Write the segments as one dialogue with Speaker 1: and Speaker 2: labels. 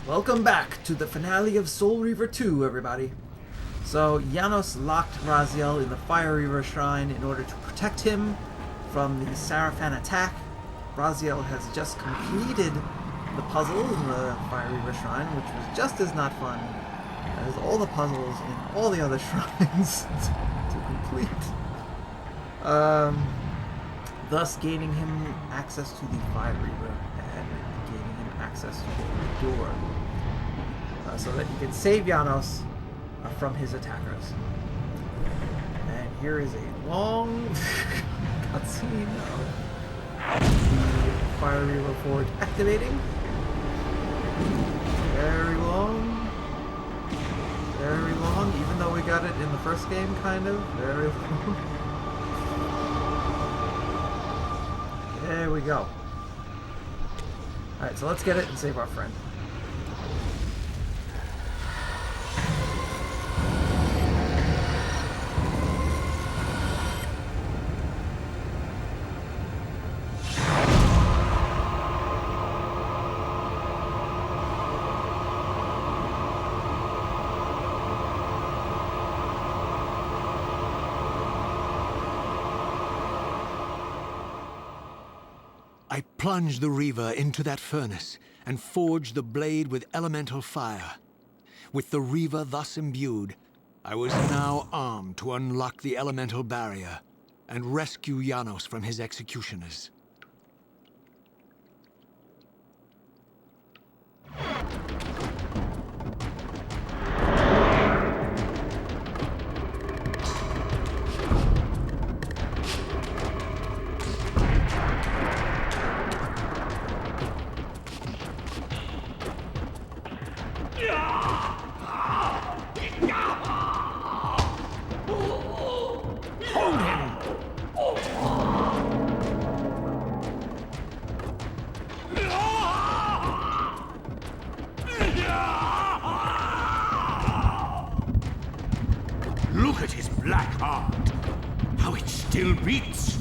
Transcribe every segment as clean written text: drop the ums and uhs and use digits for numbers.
Speaker 1: Welcome back to the finale of Soul Reaver 2, everybody. So, Janos locked Raziel in the Fire Reaver Shrine in order to protect him from the Sarafan attack. Raziel has just completed the puzzle in the Fire Reaver Shrine, which was just as not fun as all the puzzles in all the other shrines to complete. Thus gaining him access to the Fire Reaver and gaining him access to the door. So that he can save Janos from his attackers. And here is a long cutscene of the Fire Reaver Forge activating. Very long, even though we got it in the first game, kind of. Very long. There we go. Alright, so let's get it and save our friend.
Speaker 2: I plunged the Reaver into that furnace and forged the blade with elemental fire. With the Reaver thus imbued, I was now armed to unlock the elemental barrier and rescue Janos from his executioners.
Speaker 3: Look at his black heart. How it still beats.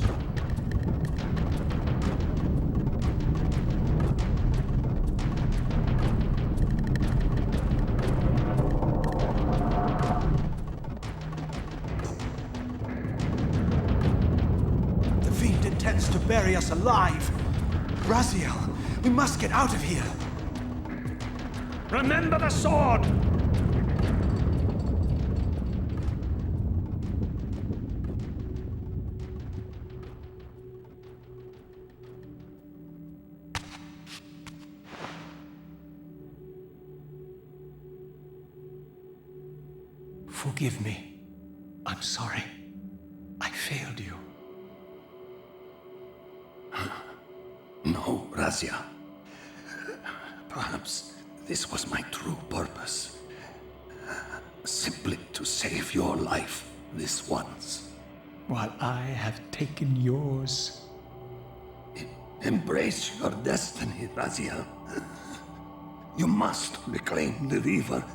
Speaker 4: The fiend intends to bury us alive. Raziel, we must get out of here.
Speaker 3: Remember the sword!
Speaker 4: Forgive me. I'm sorry. I failed you.
Speaker 5: No, Razia. Perhaps this was my true purpose. Simply to save your life this once.
Speaker 4: While I have taken yours.
Speaker 5: Embrace your destiny, Razia. You must reclaim the Reaver.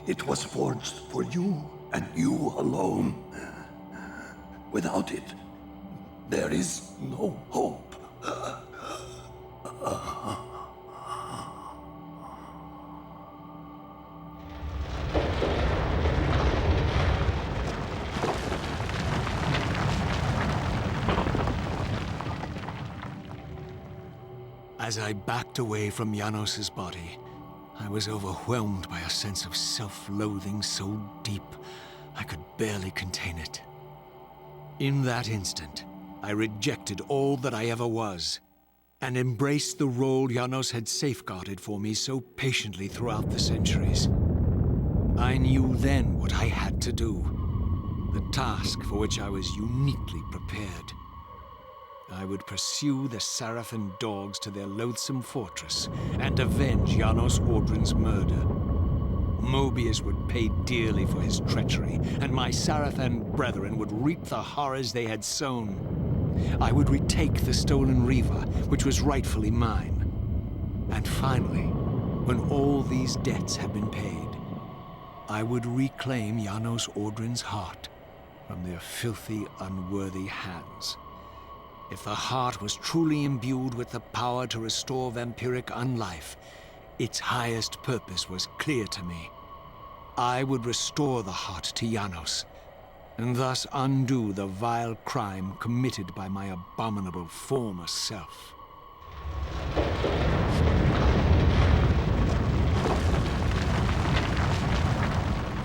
Speaker 5: It was forged for you and you alone. Without it, there is no hope.
Speaker 2: As I backed away from Janos's body, I was overwhelmed by a sense of self-loathing so deep I could barely contain it. In that instant, I rejected all that I ever was and embraced the role Janos had safeguarded for me so patiently throughout the centuries. I knew then what I had to do, the task for which I was uniquely prepared. I would pursue the Sarafan dogs to their loathsome fortress and avenge Janos Audrin's murder. Mobius would pay dearly for his treachery, and my Sarafan brethren would reap the horrors they had sown. I would retake the stolen Reaver, which was rightfully mine. And finally, when all these debts had been paid, I would reclaim Janos Audrin's heart from their filthy, unworthy hands. If the heart was truly imbued with the power to restore vampiric unlife, Its highest purpose was clear to me. I would restore the heart to Janos, and thus undo the vile crime committed by my abominable former self.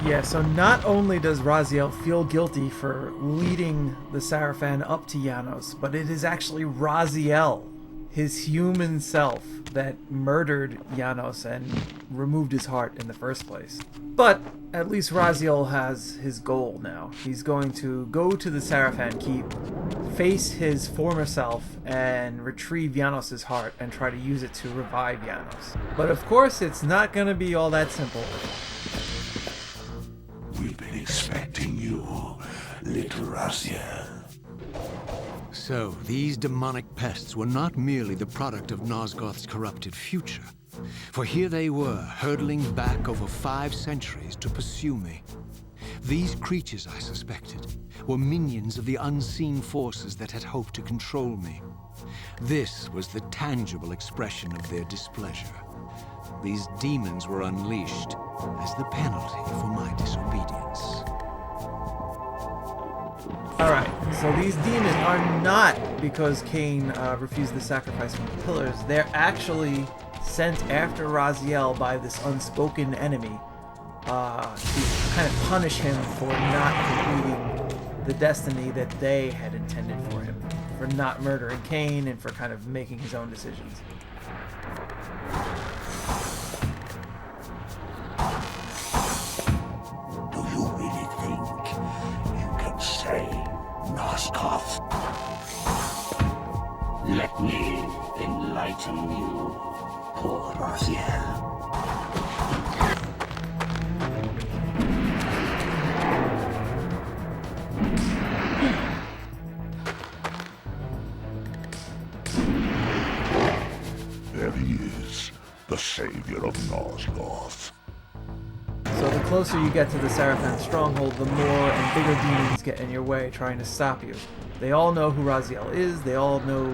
Speaker 1: Yeah, so not only does Raziel feel guilty for leading the Sarafan up to Janos, but it is actually Raziel, his human self, that murdered Janos and removed his heart in the first place. But at least Raziel has his goal now. He's going to go to the Sarafan Keep, face his former self, and retrieve Janos' heart and try to use it to revive Janos. But of course, it's not going to be all that simple.
Speaker 5: We've been expecting you, little Raziel.
Speaker 2: So, these demonic pests were not merely the product of Nosgoth's corrupted future, for here they were, hurtling back over 5 centuries to pursue me. These creatures, I suspected, were minions of the unseen forces that had hoped to control me. This was the tangible expression of their displeasure. These demons were unleashed as the penalty for my disobedience.
Speaker 1: Alright, so these demons are not because Kain refused the sacrifice from the pillars. They're actually sent after Raziel by this unspoken enemy to kind of punish him for not completing the destiny that they had intended for him, for not murdering Kain and for kind of making his own decisions.
Speaker 5: Do you really think you can say Nosgoth? Let me enlighten you, poor Raziel. There he is, the savior of Nosgoth.
Speaker 1: So the closer you get to the Sarafan stronghold, the more and bigger demons get in your way trying to stop you. They all know who Raziel is, they all know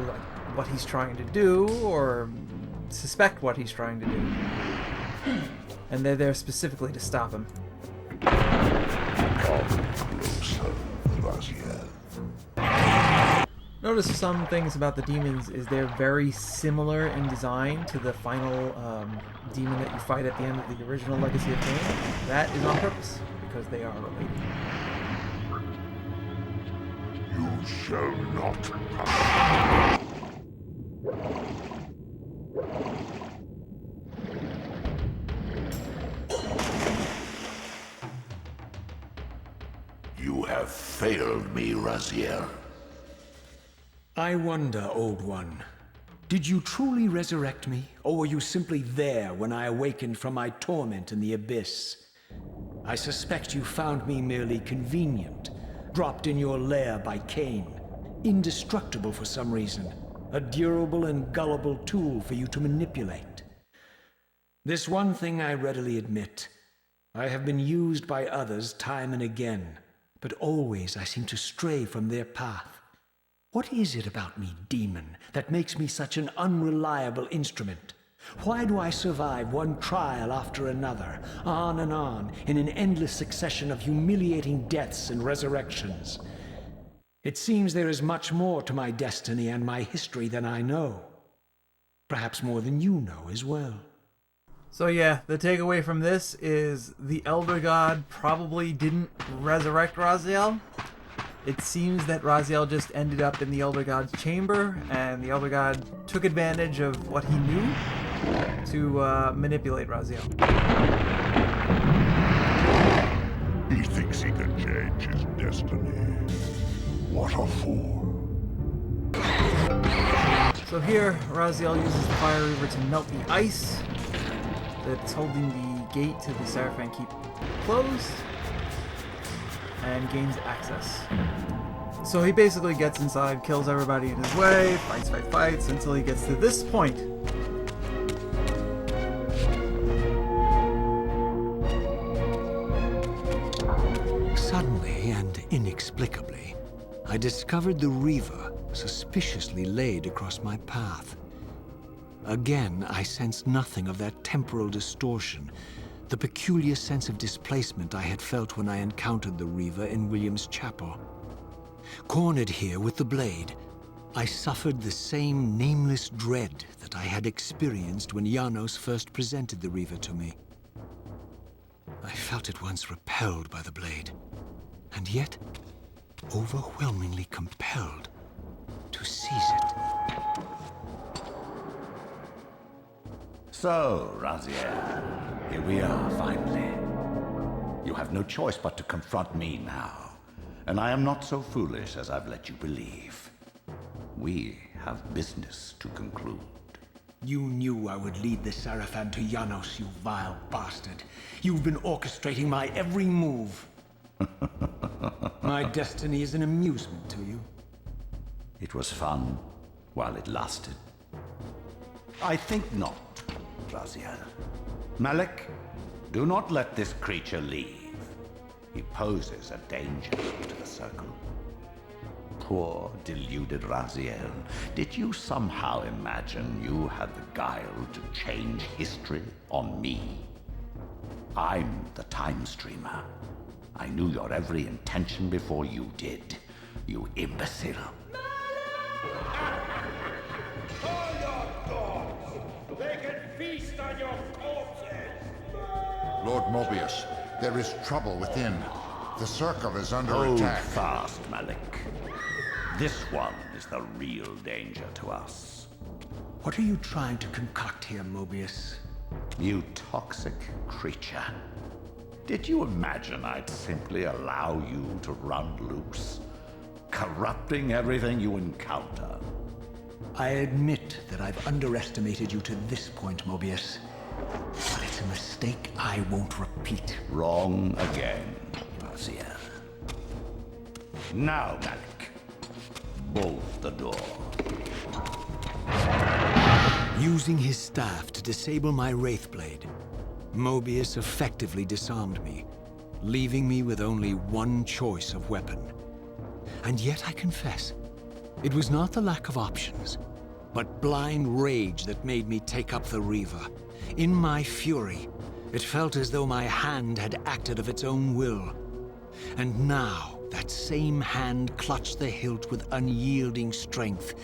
Speaker 1: what he's trying to do, or suspect what he's trying to do. And they're there specifically to stop him.
Speaker 5: Come closer, Raziel.
Speaker 1: Notice some things about the demons is they're very similar in design to the final demon that you fight at the end of the original Legacy of Kain. That is on purpose, because they are related.
Speaker 5: You shall not pass. You have failed me, Raziel.
Speaker 2: I wonder, Old One, did you truly resurrect me, or were you simply there when I awakened from my torment in the abyss? I suspect you found me merely convenient, dropped in your lair by Kain, indestructible for some reason, a durable and gullible tool for you to manipulate. This one thing I readily admit. I have been used by others time and again, but always I seem to stray from their path. What is it about me, demon, that makes me such an unreliable instrument? Why do I survive one trial after another, on and on, in an endless succession of humiliating deaths and resurrections? It seems there is much more to my destiny and my history than I know. Perhaps more than you know as well.
Speaker 1: So yeah, the takeaway from this is the Elder God probably didn't resurrect Raziel. It seems that Raziel just ended up in the Elder God's chamber, and the Elder God took advantage of what he knew to manipulate Raziel.
Speaker 5: He thinks he can change his destiny. What a fool.
Speaker 1: So here, Raziel uses the Fire Reaver to melt the ice that's holding the gate to the Sarafan Keep closed, and gains access. So he basically gets inside, kills everybody in his way, fights until he gets to this point.
Speaker 2: Suddenly and inexplicably, I discovered the Reaver suspiciously laid across my path. Again, I sensed nothing of that temporal distortion, the peculiar sense of displacement I had felt when I encountered the Reaver in William's chapel. Cornered here with the blade, I suffered the same nameless dread that I had experienced when Janos first presented the Reaver to me. I felt at once repelled by the blade, and yet overwhelmingly compelled to seize it.
Speaker 3: So, Raziel, here we are finally. You have no choice but to confront me now, and I am not so foolish as I've let you believe. We have business to conclude.
Speaker 2: You knew I would lead the Sarafan to Janos, you vile bastard. You've been orchestrating my every move. My destiny is an amusement to you.
Speaker 3: It was fun while it lasted. I think not, Raziel. Malik, do not let this creature leave. He poses a danger to the Circle. Poor, deluded Raziel. Did you somehow imagine you had the guile to change history on me? I'm the Time Streamer. I knew your every intention before you did, you imbecile.
Speaker 6: Call your dogs! They can feast on your corpses!
Speaker 7: Lord Mobius, there is trouble within. The Circle is under
Speaker 3: Hold
Speaker 7: attack.
Speaker 3: fast, Malik. This one is the real danger to us.
Speaker 2: What are you trying to concoct here, Mobius?
Speaker 3: You toxic creature. Did you imagine I'd simply allow you to run loose, corrupting everything you encounter?
Speaker 2: I admit that I've underestimated you to this point, Mobius. But it's a mistake I won't repeat.
Speaker 3: Wrong again, Raziel. Now, Malik. Bolt the door.
Speaker 2: Using his staff to disable my Wraithblade, Mobius effectively disarmed me, leaving me with only one choice of weapon. And yet I confess, it was not the lack of options, but blind rage that made me take up the Reaver. In my fury, it felt as though my hand had acted of its own will. And now, that same hand clutched the hilt with unyielding strength,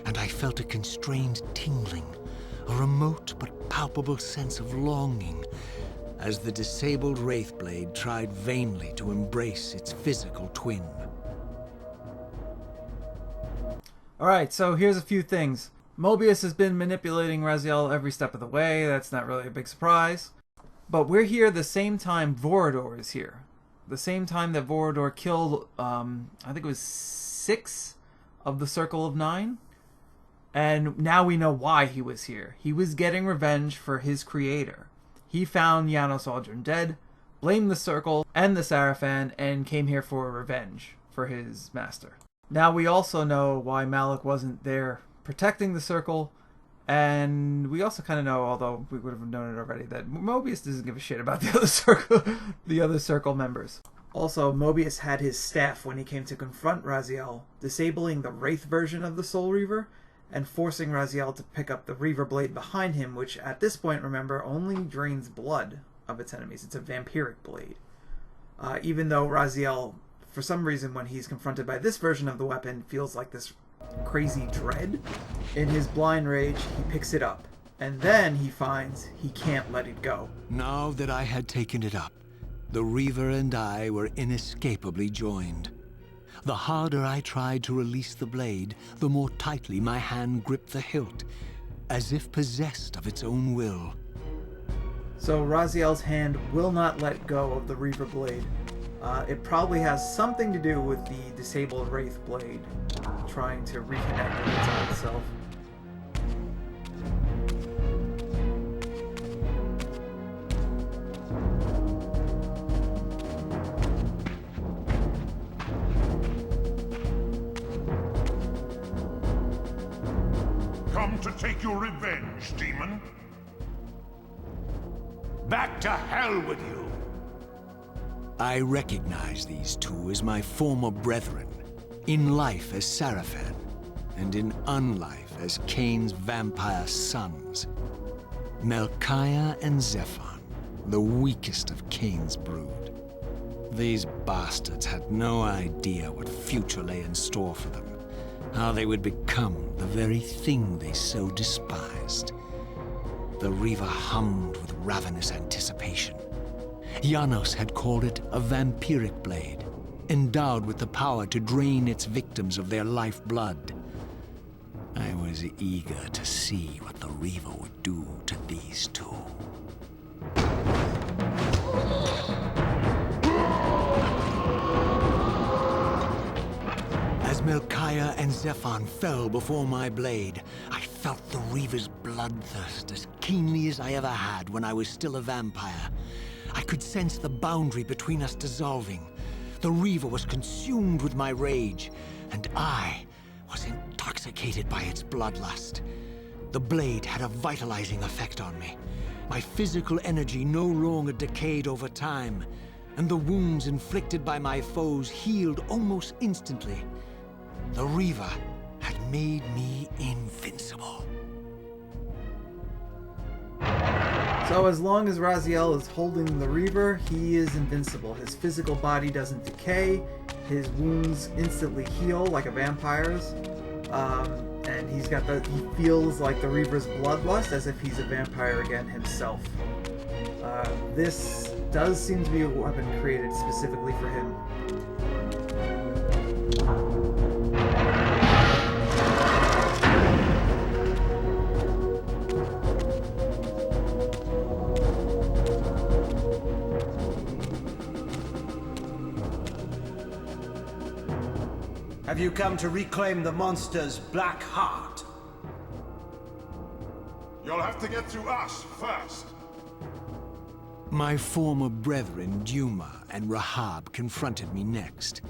Speaker 2: and I felt a constrained tingling, a remote but palpable sense of longing, as the disabled Wraithblade tried vainly to embrace its physical twin.
Speaker 1: Alright, so here's a few things. Mobius has been manipulating Raziel every step of the way. That's not really a big surprise. But we're here the same time Vorador is here. The same time that Vorador killed, I think it was 6 of the Circle of 9. And now we know why he was here. He was getting revenge for his creator. He found Janos Aldrin dead, blamed the Circle and the Sarafan, and came here for revenge for his master. Now we also know why Malik wasn't there protecting the Circle, and we also kind of know, although we would have known it already, that Mobius doesn't give a shit about the other Circle members. Also, Mobius had his staff when he came to confront Raziel, disabling the Wraith version of the Soul Reaver, and forcing Raziel to pick up the Reaver blade behind him, which at this point, remember, only drains blood of its enemies. It's a vampiric blade. Even though Raziel, for some reason, when he's confronted by this version of the weapon, feels like this crazy dread, in his blind rage, he picks it up. And then he finds he can't let it go.
Speaker 2: Now that I had taken it up, the Reaver and I were inescapably joined. The harder I tried to release the blade, the more tightly my hand gripped the hilt, as if possessed of its own will.
Speaker 1: So Raziel's hand will not let go of the Reaver blade. It probably has something to do with the disabled Wraith blade trying to reconnect with its own self.
Speaker 6: Come to take your revenge, demon?
Speaker 3: Back to hell with you!
Speaker 2: I recognize these two as my former brethren, in life as Sarafan, and in unlife as Kain's vampire sons. Melchiah and Zephon, the weakest of Kain's brood. These bastards had no idea what future lay in store for them, how they would become the very thing they so despised. The Reaver hummed with ravenous anticipation. Janos had called it a vampiric blade, endowed with the power to drain its victims of their lifeblood. I was eager to see what the Reaver would do to these two. As Melchiah and Zephon fell before my blade, I felt the Reaver's bloodthirst as keenly as I ever had when I was still a vampire. I could sense the boundary between us dissolving. The Reaver was consumed with my rage, and I was intoxicated by its bloodlust. The blade had a vitalizing effect on me. My physical energy no longer decayed over time, and the wounds inflicted by my foes healed almost instantly. The Reaver had made me invincible.
Speaker 1: So as long as Raziel is holding the Reaver, he is invincible. His physical body doesn't decay, his wounds instantly heal like a vampire's, and he feels like the Reaver's bloodlust as if he's a vampire again himself. This does seem to be a weapon created specifically for him.
Speaker 4: Have you come to reclaim the monster's black heart?
Speaker 7: You'll have to get through us first.
Speaker 2: My former brethren, Duma and Rahab, confronted me next.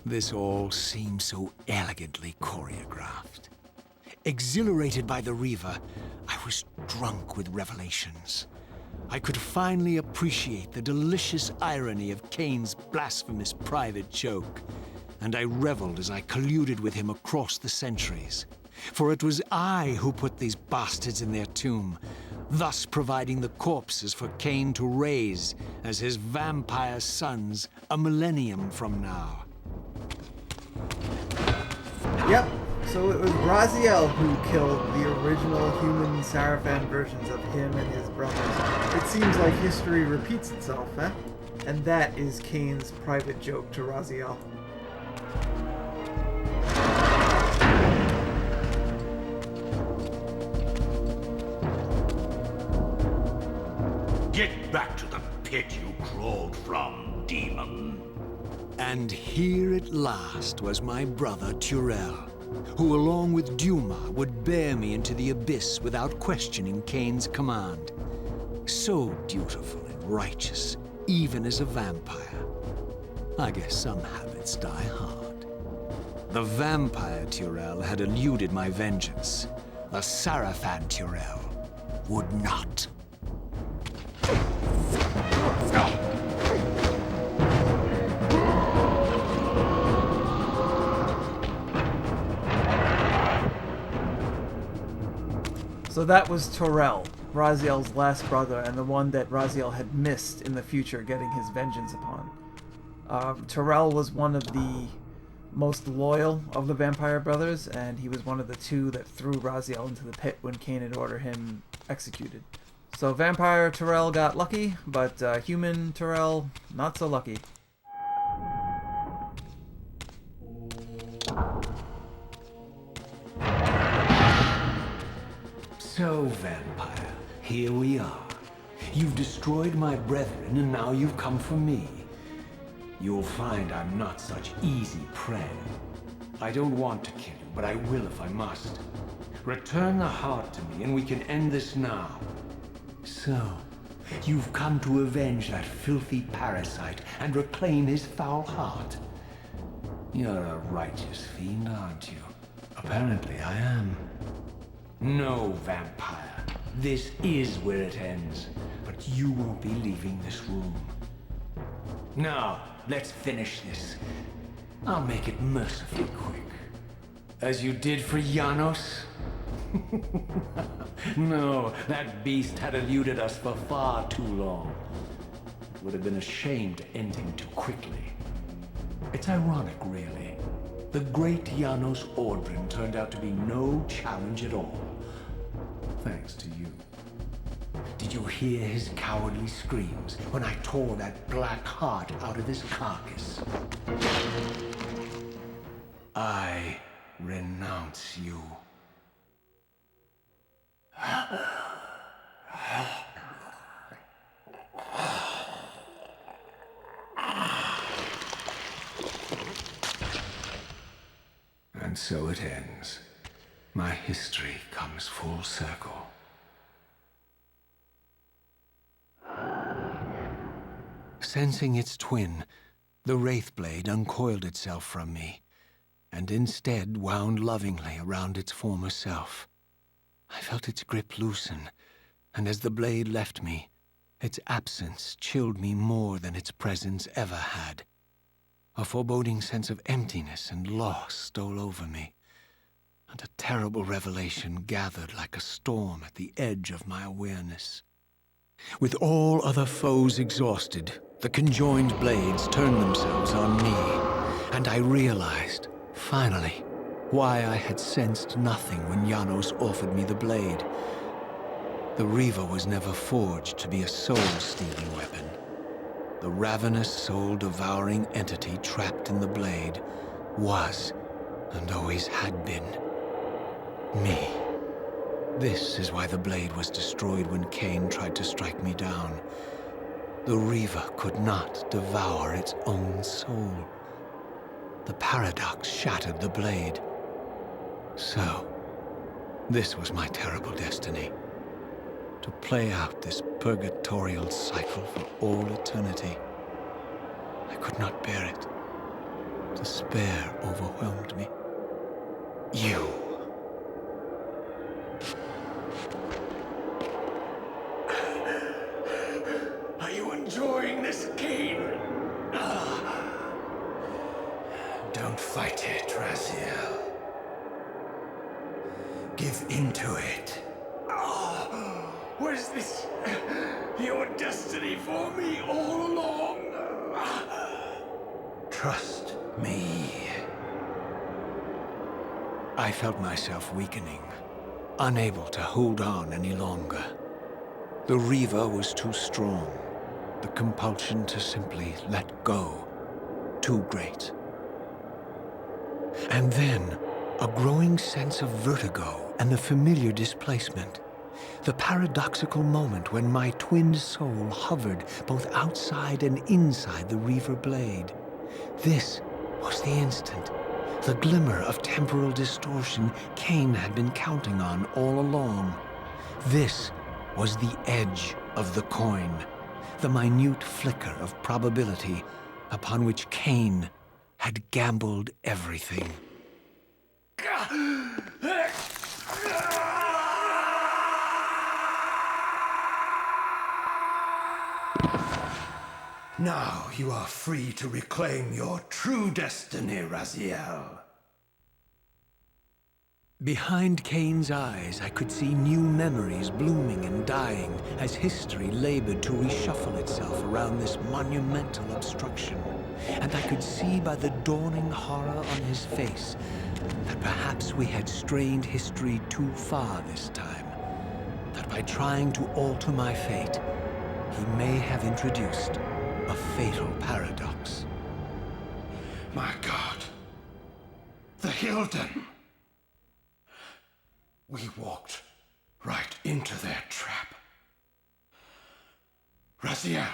Speaker 2: This all seemed so elegantly choreographed. Exhilarated by the Reaver, I was drunk with revelations. I could finally appreciate the delicious irony of Kain's blasphemous private joke, and I reveled as I colluded with him across the centuries. For it was I who put these bastards in their tomb, thus providing the corpses for Kain to raise as his vampire sons a millennium from now.
Speaker 1: Yep, so it was Raziel who killed the original human Sarafan versions of him and his brothers. It seems like history repeats itself, eh? And that is Kain's private joke to Raziel.
Speaker 3: Get back to the pit you crawled from, demon.
Speaker 2: And here at last was my brother Turel, who along with Duma would bear me into the abyss without questioning Kain's command. So dutiful and righteous, even as a vampire. I guess some habits die hard. The vampire Turel had eluded my vengeance. The Sarafan Turel would not.
Speaker 1: So that was Turel, Raziel's last brother, and the one that Raziel had missed in the future getting his vengeance upon. Turel was one of the most loyal of the vampire brothers, and he was one of the two that threw Raziel into the pit when Kain had ordered him executed. So vampire Turel got lucky, but human Turel not so lucky.
Speaker 2: So, vampire, here we are. You've destroyed my brethren, and now you've come for me. You'll find I'm not such easy prey. I don't want to kill you, but I will if I must. Return the heart to me, and we can end this now. So, you've come to avenge that filthy parasite and reclaim his foul heart. You're a righteous fiend, aren't you? Apparently I am. No, vampire. This is where it ends, but you won't be leaving this room. Now, let's finish this. I'll make it mercifully quick. As you did for Janos? No, that beast had eluded us for far too long. It would have been a shame to end him too quickly. It's ironic, really. The great Janos Ordrin turned out to be no challenge at all. Thanks to you. Did you hear his cowardly screams when I tore that black heart out of his carcass? I renounce you. And so it ends. My history comes full circle. Sensing its twin, the Wraithblade uncoiled itself from me, and instead wound lovingly around its former self. I felt its grip loosen, and as the blade left me, its absence chilled me more than its presence ever had. A foreboding sense of emptiness and loss stole over me, and a terrible revelation gathered like a storm at the edge of my awareness. With all other foes exhausted, the conjoined blades turned themselves on me, and I realized, finally, why I had sensed nothing when Janos offered me the blade. The Reaver was never forged to be a soul-stealing weapon. The ravenous, soul-devouring entity trapped in the blade was, and always had been, me. This is why the blade was destroyed when Kain tried to strike me down. The Reaver could not devour its own soul. The paradox shattered the blade. So, this was my terrible destiny. To play out this purgatorial cycle for all eternity. I could not bear it. Despair overwhelmed me. You. Are you enjoying this, Kain? Don't fight it, Raziel. Give into it. Was this your destiny for me all along? Trust me. I felt myself weakening, unable to hold on any longer. The Reaver was too strong. The compulsion to simply let go, too great. And then, a growing sense of vertigo and the familiar displacement. The paradoxical moment when my twin soul hovered both outside and inside the Reaver blade. This was the instant, the glimmer of temporal distortion Kain had been counting on all along. This was the edge of the coin, the minute flicker of probability upon which Kain had gambled everything.
Speaker 5: Now you are free to reclaim your true destiny, Raziel.
Speaker 2: Behind Kain's eyes, I could see new memories blooming and dying as history labored to reshuffle itself around this monumental obstruction. And I could see by the dawning horror on his face that perhaps we had strained history too far this time. That by trying to alter my fate, he may have introduced a fatal paradox.
Speaker 5: My God. The Hilden. We walked right into their trap. Raziel,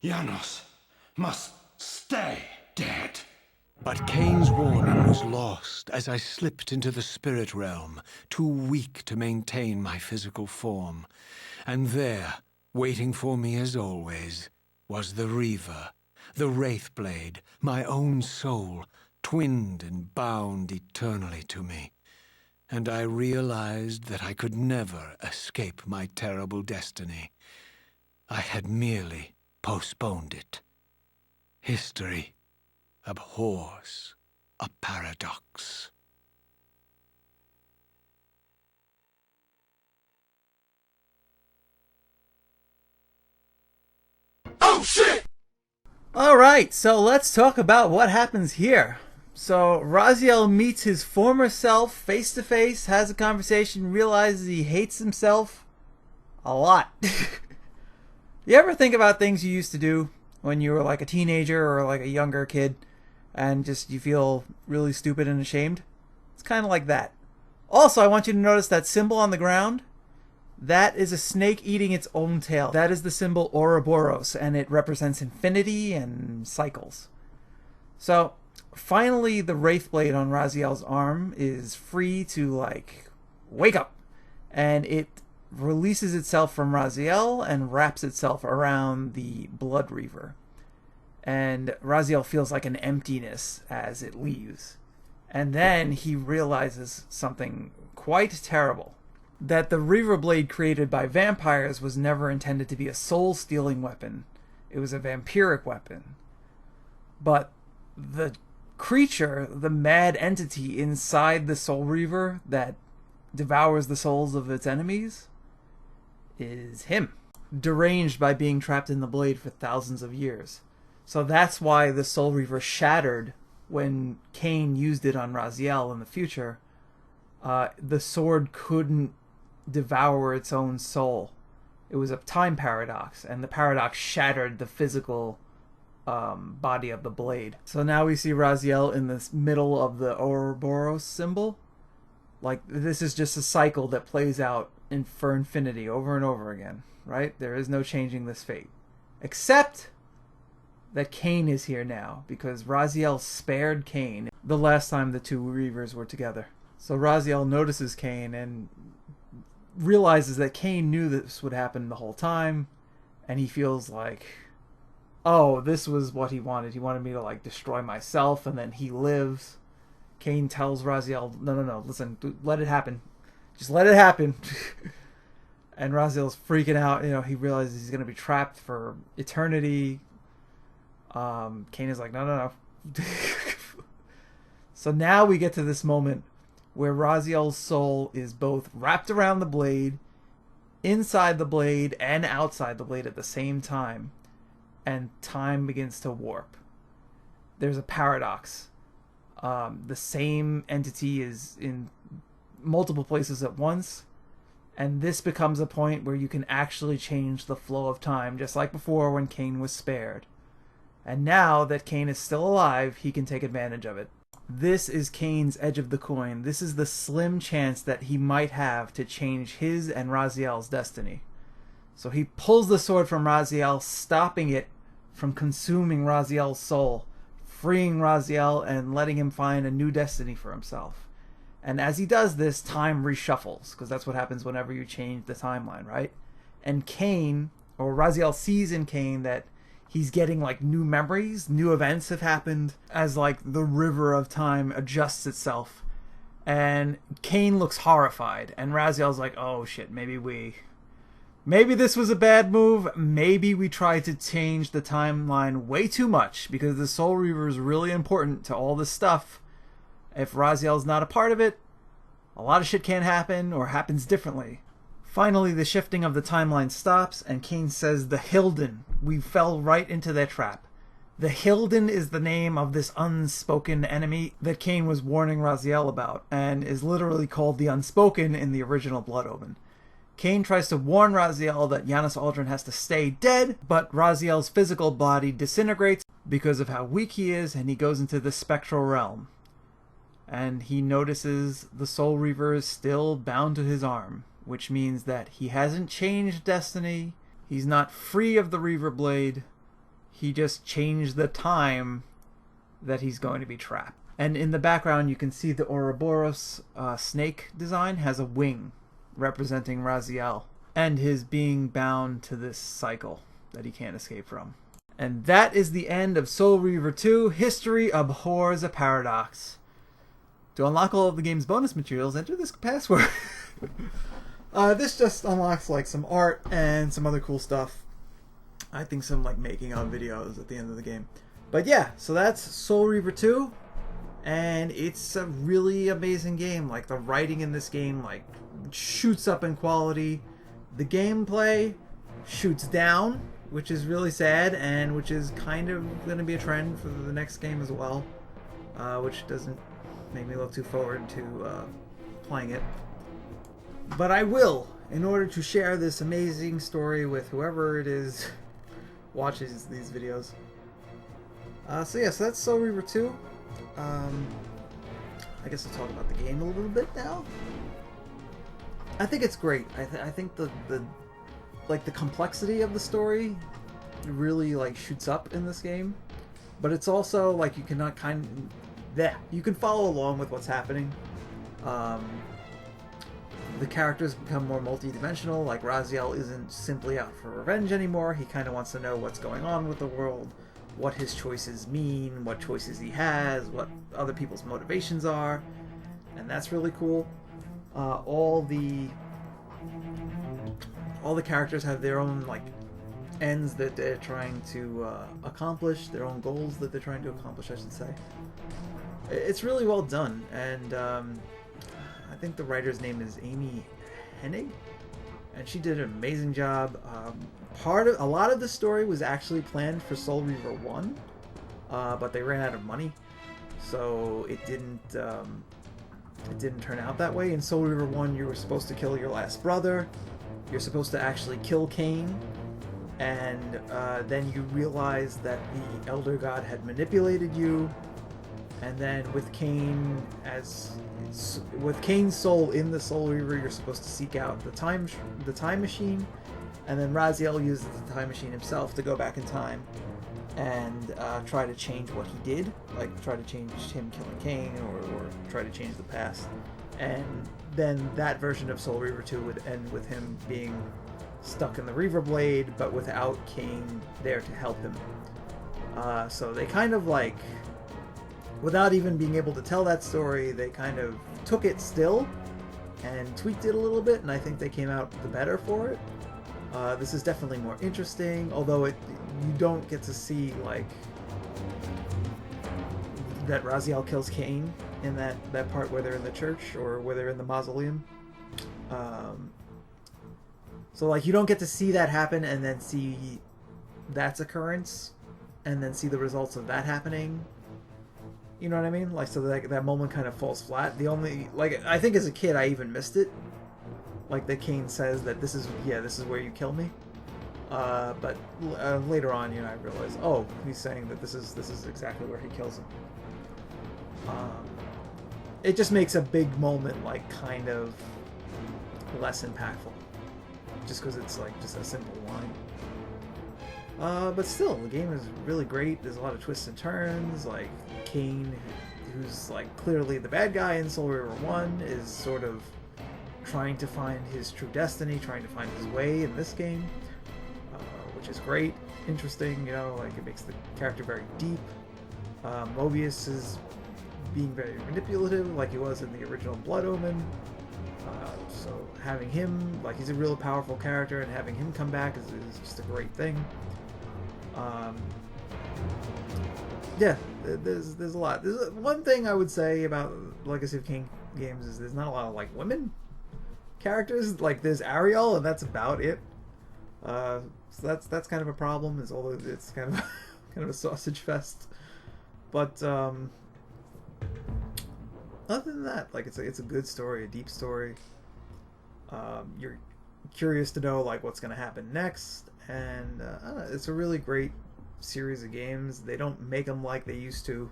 Speaker 5: Janos must stay dead.
Speaker 2: But Kain's warning was lost as I slipped into the spirit realm, too weak to maintain my physical form. And there, waiting for me as always, was the Reaver, the Wraithblade, my own soul, twinned and bound eternally to me. And I realized that I could never escape my terrible destiny. I had merely postponed it. History abhors a paradox.
Speaker 6: shit!
Speaker 1: Alright, so let's talk about what happens here. So Raziel meets his former self face to face, has a conversation, realizes he hates himself a lot. You ever think about things you used to do when you were like a teenager or like a younger kid and just you feel really stupid and ashamed? It's kind of like that. Also, I want you to notice that symbol on the ground. That is a snake eating its own tail. That is the symbol Ouroboros, and it represents infinity and cycles. So, finally, the Wraithblade on Raziel's arm is free to, like, wake up. And it releases itself from Raziel and wraps itself around the Blood Reaver. And Raziel feels like an emptiness as it leaves. And then he realizes something quite terrible. That the Reaver blade created by vampires was never intended to be a soul-stealing weapon. It was a vampiric weapon. But the creature, the mad entity inside the Soul Reaver that devours the souls of its enemies, is him. Deranged by being trapped in the blade for thousands of years. So that's why the Soul Reaver shattered when Kain used it on Raziel in the future. The sword couldn't devour its own soul. It was a time paradox, and the paradox shattered the physical body of the blade. So now we see Raziel in the middle of the Ouroboros symbol. Like, this is just a cycle that plays out for infinity over and over again, right? There is no changing this fate. Except that Kain is here now, because Raziel spared Kain the last time the two Reavers were together. So Raziel notices Kain and realizes that Kain knew this would happen the whole time, and he feels like, oh, this was what he wanted. He wanted me to, like, destroy myself, and then he lives. Kain tells Raziel, no, listen, let it happen. Just let it happen. And Raziel's freaking out. You know, he realizes he's going to be trapped for eternity. Kain is like, no. So now we get to this moment where Raziel's soul is both wrapped around the blade, inside the blade, and outside the blade at the same time. And time begins to warp. There's a paradox. The same entity is in multiple places at once. And this becomes a point where you can actually change the flow of time, just like before when Kain was spared. And now that Kain is still alive, he can take advantage of it. This is Kain's edge of the coin. This is the slim chance that he might have to change his and Raziel's destiny. So he pulls the sword from Raziel, stopping it from consuming Raziel's soul, freeing Raziel and letting him find a new destiny for himself. And as he does this, time reshuffles, because that's what happens whenever you change the timeline, right? And Kain, or Raziel, sees in Kain that he's getting, like, new memories, new events have happened as, like, the river of time adjusts itself. And Kain looks horrified, and Raziel's like, oh shit, maybe this was a bad move. Maybe we tried to change the timeline way too much, because the Soul Reaver is really important to all this stuff. If Raziel's not a part of it, a lot of shit can't happen, or happens differently. Finally, the shifting of the timeline stops, and Kain says, the Hilden. We fell right into their trap. The Hilden is the name of this unspoken enemy that Kain was warning Raziel about, and is literally called the Unspoken in the original Blood Omen. Kain tries to warn Raziel that Janos Aldrin has to stay dead, but Raziel's physical body disintegrates because of how weak he is, and he goes into the spectral realm. And he notices the Soul Reaver is still bound to his arm, which means that he hasn't changed destiny. He's not free of the Reaver blade. He just changed the time that he's going to be trapped. And in the background, you can see the Ouroboros snake design has a wing representing Raziel and his being bound to this cycle that he can't escape from. And that is the end of Soul Reaver 2, History Abhors a Paradox. To unlock all of the game's bonus materials, enter this password. This just unlocks, like, some art and some other cool stuff. I think some, like, making of videos at the end of the game. But yeah, so that's Soul Reaver 2. And it's a really amazing game. Like, the writing in this game, like, shoots up in quality. The gameplay shoots down which is really sad, and which is kind of going to be a trend for the next game as well, which doesn't make me look too forward to playing it. But I will, in order to share this amazing story with whoever it is watches these videos. So yeah, so that's Soul Reaver 2. I guess I'll talk about the game a little bit now. I think it's great. I think the complexity of the story really like shoots up in this game, but it's also like you cannot you can follow along with what's happening. The characters become more multi-dimensional. Like Raziel isn't simply out for revenge anymore. He kind of wants to know what's going on with the world, what his choices mean, what choices he has, what other people's motivations are, and that's really cool. All the characters have their own like ends that they're trying to accomplish, their own goals that they're trying to accomplish, I should say. It's really well done, and I think the writer's name is Amy Hennig, and she did an amazing job. A lot of the story was actually planned for Soul Reaver 1, but they ran out of money, so it didn't turn out that way. In Soul Reaver 1, you were supposed to kill your last brother. You're supposed to actually kill Kain, and then you realize that the Elder God had manipulated you. And then with Kain's soul in the Soul Reaver, you're supposed to seek out the time machine, and then Raziel uses the time machine himself to go back in time and try to change what he did, like try to change him killing Kain, or try to change the past. And then that version of Soul Reaver 2 would end with him being stuck in the Reaver Blade, but without Kain there to help him. So they kind of like, without even being able to tell that story, they kind of took it still and tweaked it a little bit, and I think they came out the better for it. This is definitely more interesting, although you don't get to see like that Raziel kills Kain in that part where they're in the church or where they're in the mausoleum. So like you don't get to see that happen and then see that's occurrence and then see the results of that happening. You know what I mean? Like, so that moment kind of falls flat. The only, like, I think as a kid I even missed it. Like that Kain says that this is where you kill me. But later on, I realized, oh, he's saying that this is exactly where he kills him. It just makes a big moment like kind of less impactful, just because it's like just a simple line. But still, the game is really great. There's a lot of twists and turns. Like Kain, who's like clearly the bad guy in Soul Reaver 1, is sort of trying to find his true destiny, trying to find his way in this game, which is great, interesting. Like it makes the character very deep. Mobius is being very manipulative, like he was in the original Blood Omen. So having him, like, he's a real powerful character, and having him come back is just a great thing. Yeah, there's a lot. There's one thing I would say about Legacy of Kain games is there's not a lot of like women characters. Like there's Ariel, and that's about it. So that's kind of a problem. Is although it's kind of a sausage fest, but other than that, like it's a good story, a deep story. You're curious to know like what's going to happen next, and it's a really great series of games. They don't make them like they used to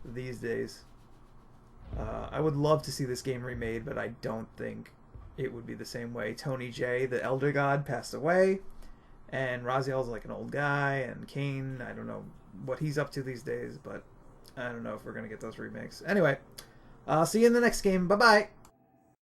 Speaker 1: these days. I would love to see this game remade, but I don't think it would be the same way. Tony J, the Elder God, passed away, and Raziel's like an old guy, and Kain, I don't know what he's up to these days, but I don't know if we're going to get those remakes. Anyway, I'll see you in the next game. Bye-bye!